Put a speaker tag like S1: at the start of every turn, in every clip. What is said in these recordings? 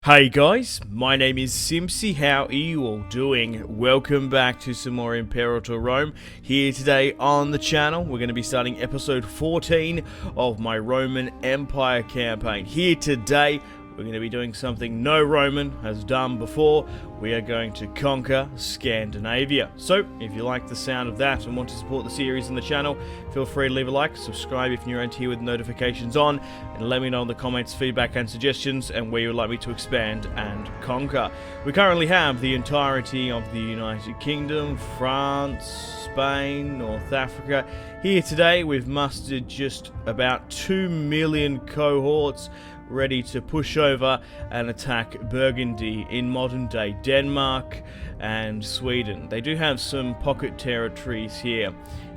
S1: Hey guys, my name is Simpzy. How are you all doing? Welcome back to some more Imperator Rome. Here today on the channel, we're going to be starting episode 14 of my Roman Empire campaign. Here today, we're going to be doing something no Roman has done before. We are going to conquer Scandinavia. So, if you like the sound of that and want to support the series and the channel, feel free to leave a like, subscribe if you're around here with notifications on, and let me know in the comments feedback and suggestions and where you would like me to expand and conquer. We currently have the entirety of the United Kingdom, France, Spain, North Africa. Here today, we've mustered just about 2 million cohorts ready to push over and attack Burgundy in modern-day Denmark and Sweden. They do have some pocket territories here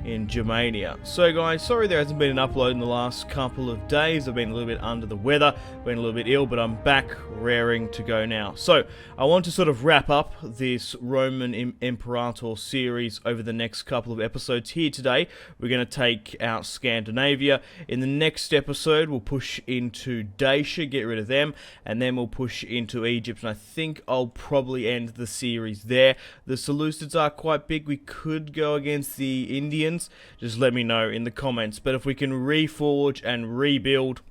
S1: in Germania. So guys, sorry there hasn't been an upload in the last couple of days. I've been a little bit under the weather, been a little bit ill, but I'm back raring to go now. So I want to sort of wrap up this Roman Imperator series over the next couple of episodes. Here today, we're going to take out Scandinavia. In the next episode, we'll push into Dacia, get rid of them, and then we'll push into Egypt, and I think I'll probably end the series there. The Seleucids are quite big. We could go against the Indians. Just let me know in the comments. But if we can reforge and rebuild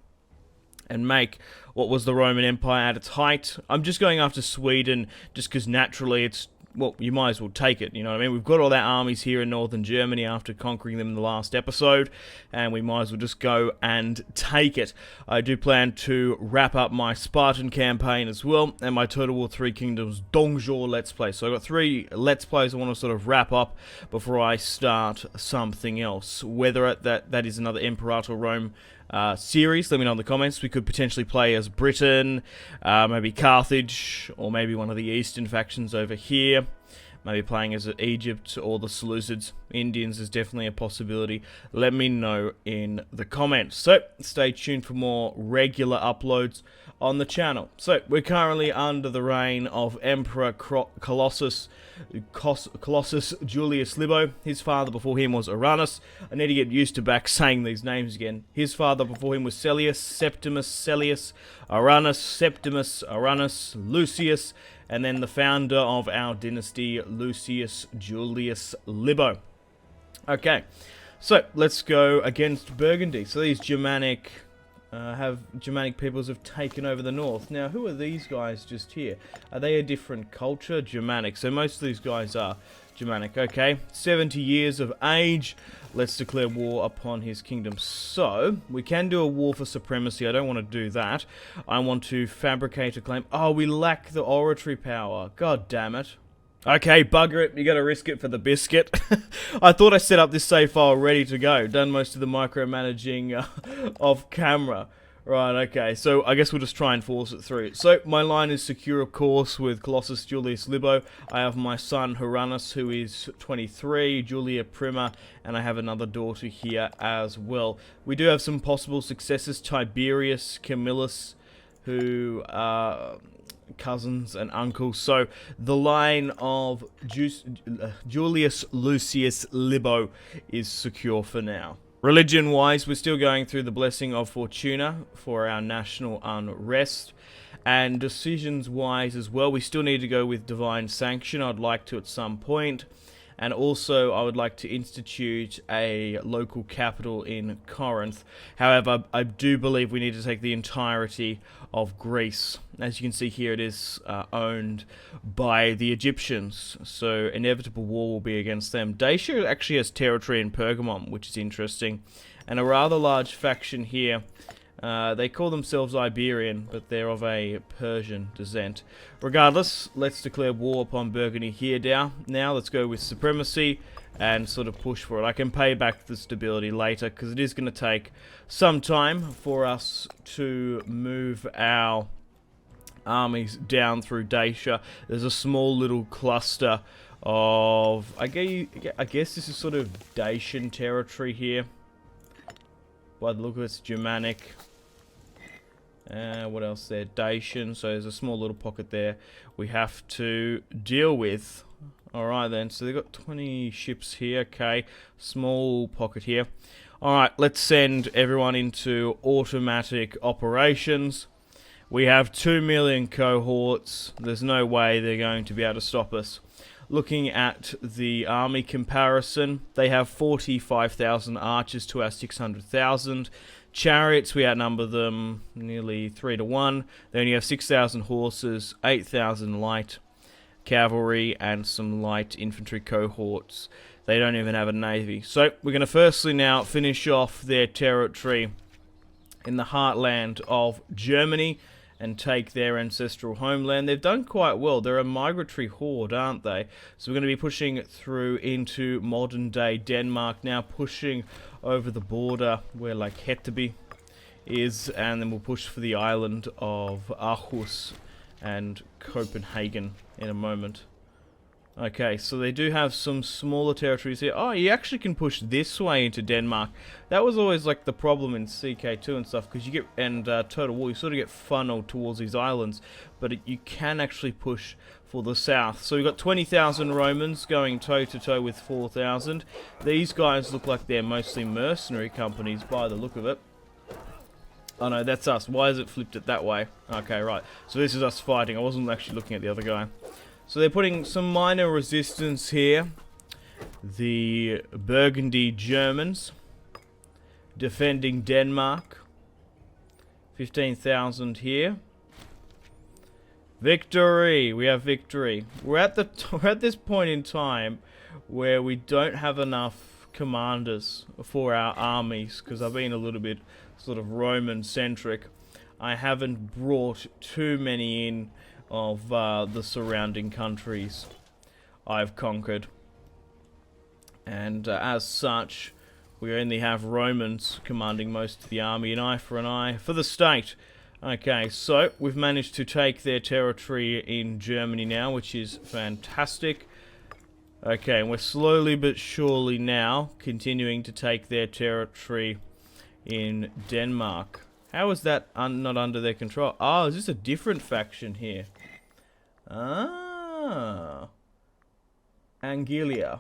S1: and make what was the Roman Empire at its height, I'm just going after Sweden just because naturally it's, well, you might as well take it, you know what I mean? We've got all our armies here in northern Germany after conquering them in the last episode, and we might as well just go and take it. I do plan to wrap up my Spartan campaign as well, and my Total War 3 Kingdoms Dongjor Let's Play. So I've got 3 Let's Plays I want to sort of wrap up before I start something else. Whether that is another Imperator Rome series, let me know in the comments. We could potentially play as Britain, maybe Carthage, or maybe one of the eastern factions over here. Maybe playing as Egypt or the Seleucids. Indians is definitely a possibility. Let me know in the comments. So, stay tuned for more regular uploads on the channel. So, we're currently under the reign of Emperor Colossus Julius Libo. His father before him was Uranus. I need to get used to back saying these names again. His father before him was Celius, Septimus, Celius, Uranus, Septimus, Uranus, Lucius, and then the founder of our dynasty, Lucius Julius Libo. Okay, so let's go against Burgundy. So these Germanic peoples have taken over the north. Now, who are these guys just here? Are they a different culture? Germanic. So most of these guys are Germanic. Okay, 70 years of age. Let's declare war upon his kingdom. So, we can do a war for supremacy. I don't want to do that. I want to fabricate a claim. Oh, we lack the oratory power. God damn it. Okay, bugger it. You gotta risk it for the biscuit. I thought I set up this save file ready to go. Done most of the micromanaging off camera. Right, okay, so I guess we'll just try and force it through. So, my line is secure, of course, with Colossus Julius Libo. I have my son, Uranus, who is 23, Julia Prima, and I have another daughter here as well. We do have some possible successors, Tiberius, Camillus, who are cousins and uncles. So, the line of Julius Lucius Libo is secure for now. Religion-wise, we're still going through the blessing of Fortuna for our national unrest. And decisions-wise as well, we still need to go with divine sanction. I'd like to at some point. And also, I would like to institute a local capital in Corinth. However, I do believe we need to take the entirety of Greece. As you can see here, it is owned by the Egyptians. So, inevitable war will be against them. Dacia actually has territory in Pergamon, which is interesting. And a rather large faction here. They call themselves Iberian, but they're of a Persian descent. Regardless, let's declare war upon Burgundy here now. Let's go with supremacy and sort of push for it. I can pay back the stability later because it is going to take some time for us to move our armies down through Dacia. There's a small little cluster of, I guess this is sort of Dacian territory here. By the look of it, it's Germanic. What else there? Dacian. So there's a small little pocket there we have to deal with. Alright then, so they've got 20 ships here. Okay, small pocket here. Alright, let's send everyone into automatic operations. We have 2 million cohorts. There's no way they're going to be able to stop us. Looking at the army comparison, they have 45,000 archers to our 600,000. Chariots, we outnumber them nearly 3 to 1. They only have 6,000 horses, 8,000 light cavalry, and some light infantry cohorts. They don't even have a navy. So we're going to firstly now finish off their territory in the heartland of Germany and take their ancestral homeland. They've done quite well. They're a migratory horde, aren't they? So we're going to be pushing through into modern-day Denmark now, pushing over the border where like Hetheby is, and then we'll push for the island of Aarhus and Copenhagen in a moment. Okay, so they do have some smaller territories here. Oh, you actually can push this way into Denmark. That was always like the problem in CK2 and stuff, because you get, and Total War, you sort of get funneled towards these islands, but you can actually push for the south. So we've got 20,000 Romans going toe-to-toe with 4,000. These guys look like they're mostly mercenary companies by the look of it. Oh no, that's us. Why is it flipped it that way? Okay, right. So this is us fighting. I wasn't actually looking at the other guy. So they're putting some minor resistance here. The Burgundy Germans defending Denmark. 15,000 here. Victory! We have victory. We're at this point in time where we don't have enough commanders for our armies, because I've been a little bit sort of Roman-centric. I haven't brought too many in of the surrounding countries I've conquered, and as such we only have Romans commanding most of the army. An eye for an eye for the state. Okay, so we've managed to take their territory in Germany now, which is fantastic. Okay, and we're slowly but surely now continuing to take their territory in Denmark. How is that not under their control? Oh, is this a different faction here? Ah. Angilia.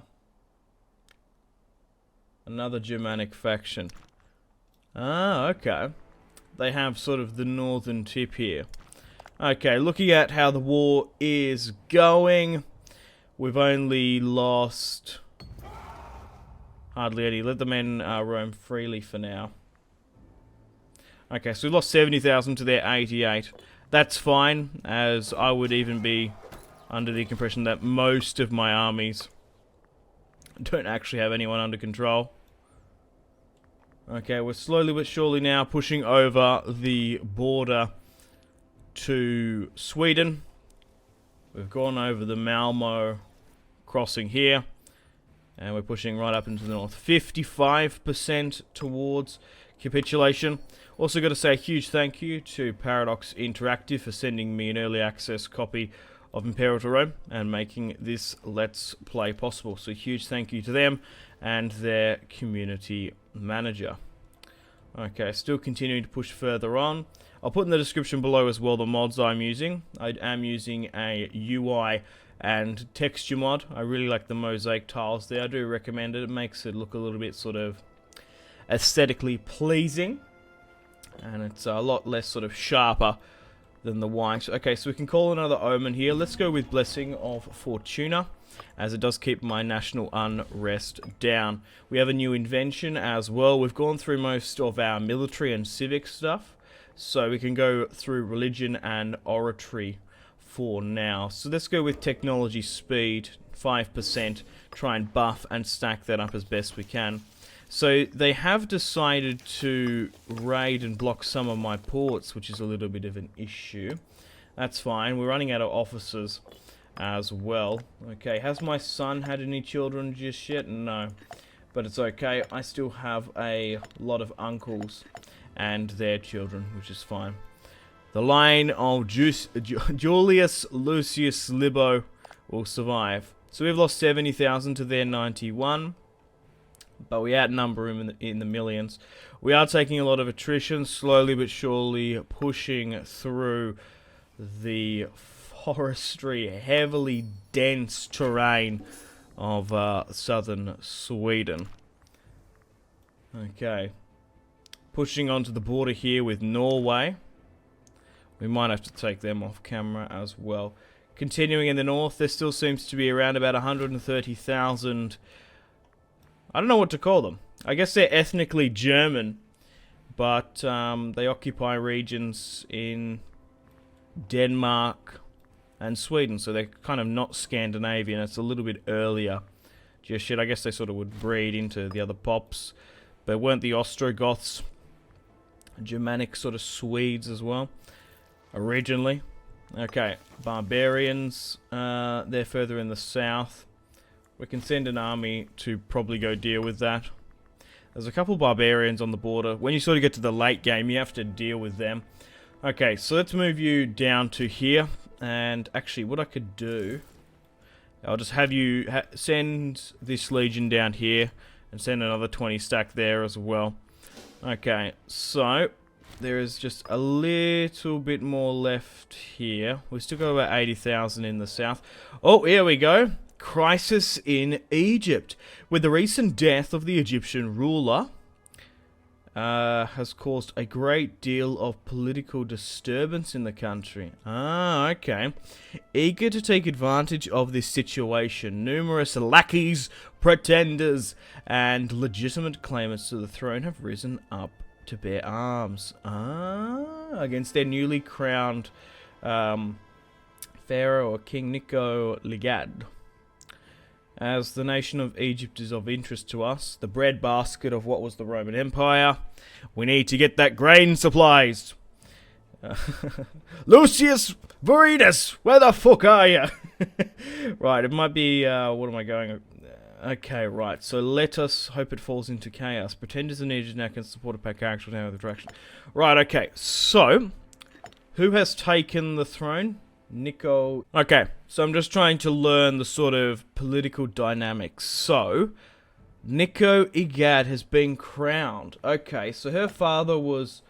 S1: Another Germanic faction. Ah, okay. They have sort of the northern tip here. Okay, looking at how the war is going, we've only lost hardly any. Let the men roam freely for now. Okay, so we lost 70,000 to their 88. That's fine, as I would even be under the impression that most of my armies don't actually have anyone under control. Okay, we're slowly but surely now pushing over the border to Sweden. We've gone over the Malmo crossing here, and we're pushing right up into the north. 55% towards capitulation. Also got to say a huge thank you to Paradox Interactive for sending me an early access copy of Imperator Rome and making this Let's Play possible. So huge thank you to them and their community manager. Okay, still continuing to push further on. I'll put in the description below as well the mods I'm using. I am using a UI and texture mod. I really like the mosaic tiles there. I do recommend it. It makes it look a little bit sort of aesthetically pleasing, and it's a lot less sort of sharper than the white. Okay, so we can call another omen here. Let's go with Blessing of Fortuna, as it does keep my national unrest down. We have a new invention as well. We've gone through most of our military and civic stuff, so we can go through religion and oratory for now. So let's go with technology speed, 5%, try and buff and stack that up as best we can. So they have decided to raid and block some of my ports, which is a little bit of an issue. That's fine. We're running out of officers as well. Okay, has my son had any children just yet? No. But it's okay. I still have a lot of uncles and their children, which is fine. The line of Julius Lucius Libo will survive. So we've lost 70,000 to their 91. But we outnumber him in the millions. We are taking a lot of attrition, slowly but surely pushing through the forestry, heavily dense terrain of southern Sweden. Okay. Pushing onto the border here with Norway. We might have to take them off camera as well. Continuing in the north, there still seems to be around about 130,000... I don't know what to call them. I guess they're ethnically German, but they occupy regions in Denmark and Sweden, so they're kind of not Scandinavian. It's a little bit earlier. Just yet, I guess they sort of would breed into the other pops, but weren't the Ostrogoths Germanic sort of Swedes as well, originally? Okay, barbarians, they're further in the south. We can send an army to probably go deal with that. There's a couple barbarians on the border. When you sort of get to the late game, you have to deal with them. Okay, so let's move you down to here. And actually, what I could do, I'll just have you send this legion down here and send another 20 stack there as well. Okay, so there is just a little bit more left here. We've still got about 80,000 in the south. Oh, here we go. Crisis in Egypt. With the recent death of the Egyptian ruler, has caused a great deal of political disturbance in the country. Ah, okay. Eager to take advantage of this situation, numerous lackeys, pretenders, and legitimate claimants to the throne have risen up to bear arms. Against their newly crowned pharaoh or King Nico Ligad. As the nation of Egypt is of interest to us, the breadbasket of what was the Roman Empire, we need to get that grain supplies. Lucius Vorenus, where the fuck are you? Right, it might be, what am I going? Okay, right, so let us hope it falls into chaos. Pretenders and Egypt now can support a patriarchal down with direction. Right, okay, so, who has taken the throne? Nico. Okay, so I'm just trying to learn the sort of political dynamics. So, Nico Igad has been crowned. Okay, so her father was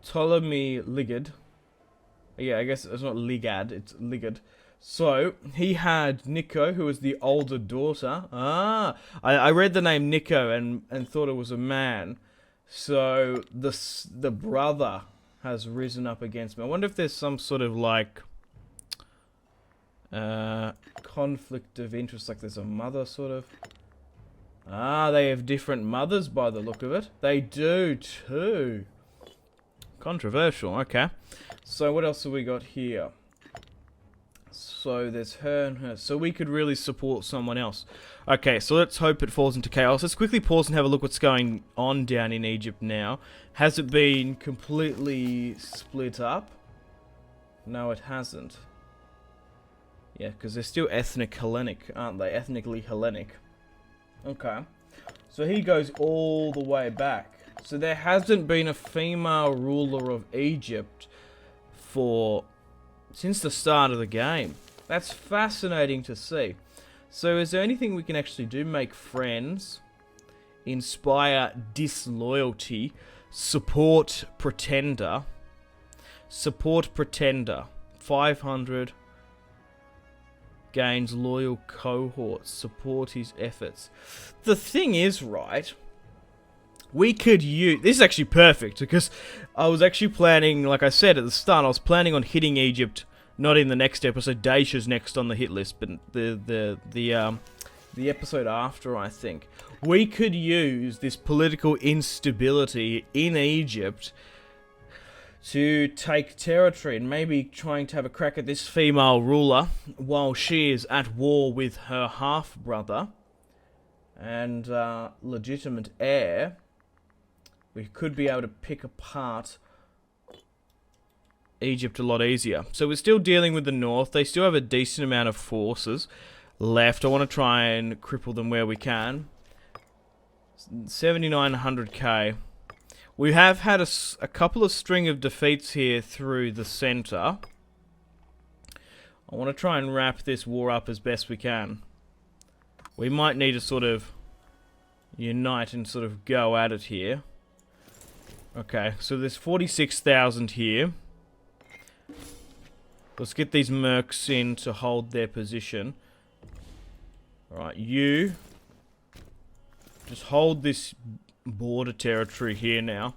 S1: Ptolemy Ligad. Yeah, I guess it's not Ligad, it's Ligad. So, he had Nico, who was the older daughter. I read the name Nico and thought it was a man. So, the brother has risen up against me. I wonder if there's some sort of, like, conflict of interest, like there's a mother sort of. They have different mothers by the look of it. They do too. Controversial, okay. So what else have we got here? So there's her and her. So we could really support someone else. Okay, so let's hope it falls into chaos. Let's quickly pause and have a look what's going on down in Egypt now. Has it been completely split up? No, it hasn't. Yeah, because they're still ethnic Hellenic, aren't they? Ethnically Hellenic. Okay. So he goes all the way back. So there hasn't been a female ruler of Egypt since the start of the game. That's fascinating to see. So is there anything we can actually do? Make friends. Inspire disloyalty. Support pretender. Support pretender. 500... gains loyal cohorts, support his efforts. The thing is, right, we could use... This is actually perfect, because I was actually planning, like I said at the start, I was planning on hitting Egypt, not in the next episode. Dacia's next on the hit list, but the episode after, I think. We could use this political instability in Egypt to take territory and maybe trying to have a crack at this female ruler while she is at war with her half-brother and legitimate heir. We could be able to pick apart Egypt a lot easier. So we're still dealing with the north. They still have a decent amount of forces left. I want to try and cripple them where we can. 7,900k. We have had a couple of string of defeats here through the center. I want to try and wrap this war up as best we can. We might need to sort of unite and sort of go at it here. Okay, so there's 46,000 here. Let's get these mercs in to hold their position. Alright, you just hold this border territory here now.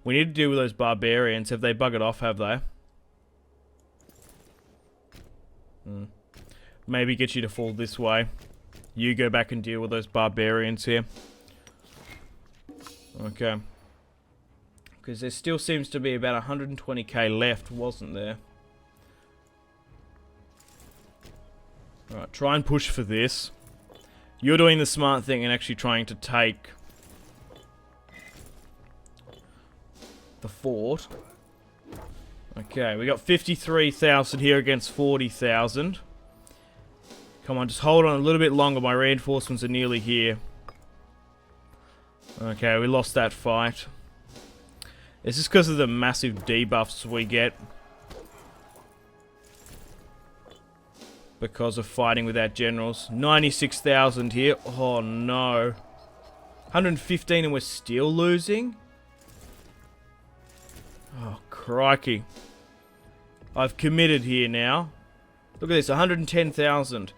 S1: We need to deal with those barbarians. Have they buggered off, have they? Maybe get you to fall this way. You go back and deal with those barbarians here. Okay. Because there still seems to be about 120k left, wasn't there? Alright, try and push for this. You're doing the smart thing and actually trying to take the fort. Okay, we got 53,000 here against 40,000. Come on, just hold on a little bit longer. My reinforcements are nearly here. Okay, we lost that fight. It's just because of the massive debuffs we get because of fighting with our generals. 96,000 here. Oh no. 115 and we're still losing? Oh, crikey. I've committed here now. Look at this, 110,000.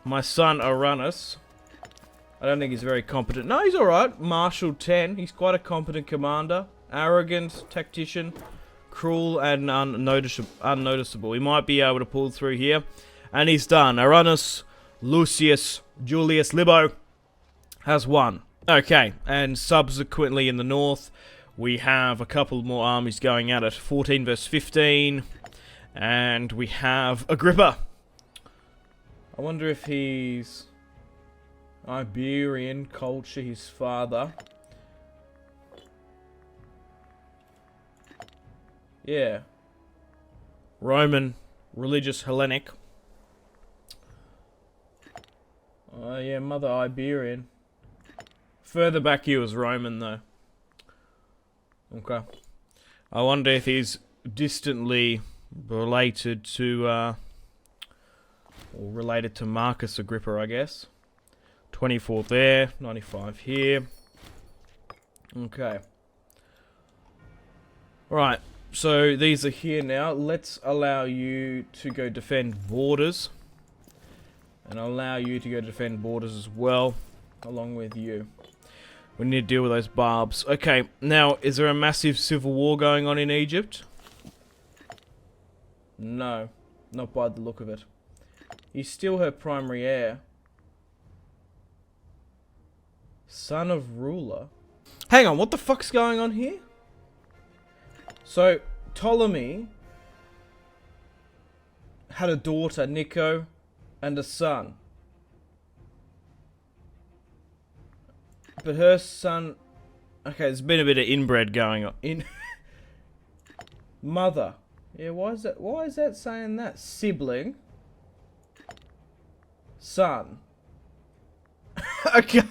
S1: My son, Uranus. I don't think he's very competent. No, he's alright. Marshal 10. He's quite a competent commander. Arrogant, tactician, cruel, and unnoticeable. He might be able to pull through here. And he's done. Uranus, Lucius, Julius, Libo has won. Okay, and subsequently in the north, we have a couple more armies going at it. 14 versus 15. And we have Agrippa. I wonder if he's Iberian culture, his father. Yeah. Roman, religious, Hellenic. Oh yeah, mother Iberian. Further back he was Roman though. Okay. I wonder if he's distantly related to, or related to Marcus Agrippa, I guess. 24 there, 95 here. Okay. Right, so these are here now. Let's allow you to go defend borders. And I'll allow you to go defend borders as well, along with you. We need to deal with those barbs. Okay, now, is there a massive civil war going on in Egypt? No, not by the look of it. He's still her primary heir. Son of ruler? Hang on, what the fuck's going on here? So, Ptolemy had a daughter, Nico, and a son. But her son... Okay, there's been a bit of inbred going on. Mother. Yeah, why is that saying that? Sibling. Son. Okay.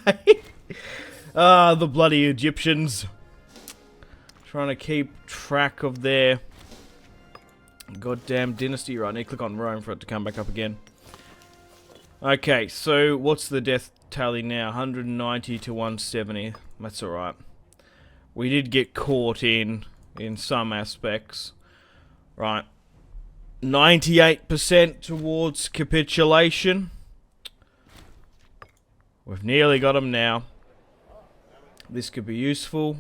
S1: Ah, the bloody Egyptians. Trying to keep track of their goddamn dynasty. Right, I need to click on Rome for it to come back up again. Okay, so what's the death tally now? 190 to 170. That's alright. We did get caught in some aspects. Right. 98% towards capitulation. We've nearly got them now. This could be useful.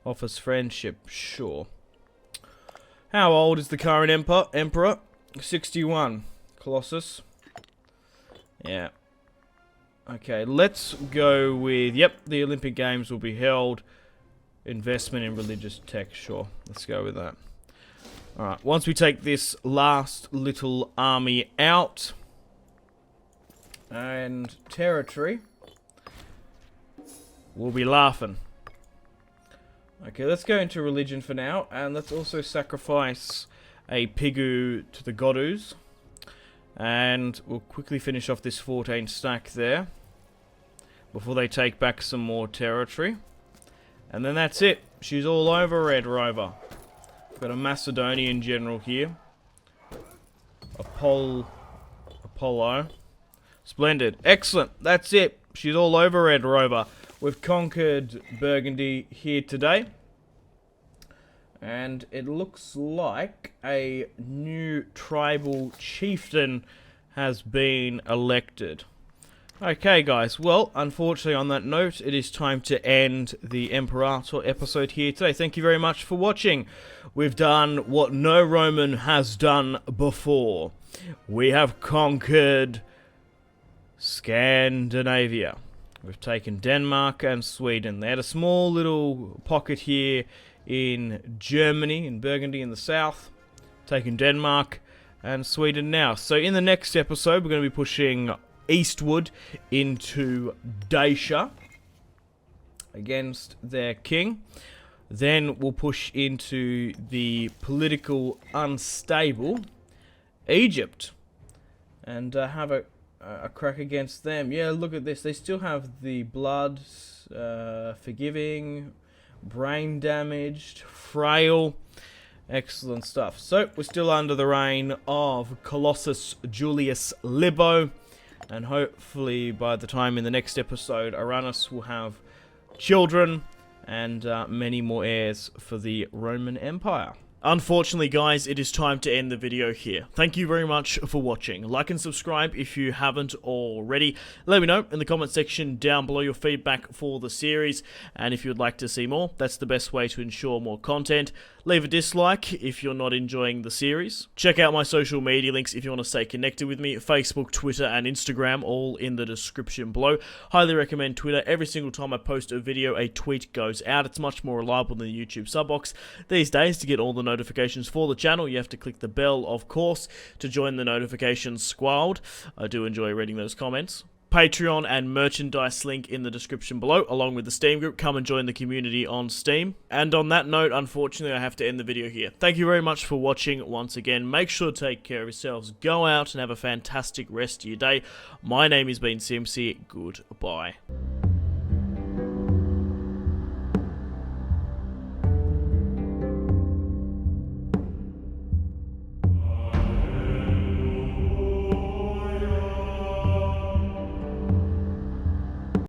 S1: Offers friendship, sure. How old is the current emperor? 61. Colossus. Yeah. Okay, let's go with... Yep, the Olympic Games will be held. Investment in religious tech, sure. Let's go with that. Alright, once we take this last little army out... And territory... We'll be laughing. Okay, let's go into religion for now. And let's also sacrifice a Pigu to the Godus. And we'll quickly finish off this 14 stack there. Before they take back some more territory. And then that's it. She's all over, Red Rover. We've got a Macedonian general here. Apollo. Splendid. Excellent. That's it. She's all over, Red Rover. We've conquered Burgundy here today. And it looks like a new tribal chieftain has been elected. Okay, guys, well, unfortunately on that note, it is time to end the Imperator episode here today. Thank you very much for watching. We've done what no Roman has done before. We have conquered Scandinavia. We've taken Denmark and Sweden. They had a small little pocket here in Germany, in Burgundy in the south. Taken Denmark and Sweden now. So in the next episode, we're going to be pushing eastward into Dacia against their king. Then we'll push into the political unstable Egypt and have a crack against them. Yeah, look at this. They still have the blood, forgiving, brain damaged, frail. Excellent stuff. So we're still under the reign of Colossus Julius Libo. And hopefully by the time in the next episode, Uranus will have children and many more heirs for the Roman Empire. Unfortunately, guys, it is time to end the video here. Thank you very much for watching. Like and subscribe if you haven't already. Let me know in the comment section down below your feedback for the series. And if you'd like to see more, that's the best way to ensure more content. Leave a dislike if you're not enjoying the series. Check out my social media links if you want to stay connected with me. Facebook, Twitter, and Instagram, all in the description below. Highly recommend Twitter. Every single time I post a video, a tweet goes out. It's much more reliable than the YouTube sub box. These days, to get all the notifications for the channel, you have to click the bell, of course, to join the notifications squad. I do enjoy reading those comments. Patreon and merchandise link in the description below, along with the Steam group. Come and join the community on Steam. And on that note, unfortunately, I have to end the video here. Thank you very much for watching once again. Make sure to take care of yourselves. Go out and have a fantastic rest of your day. My name has been Simpzy. Goodbye.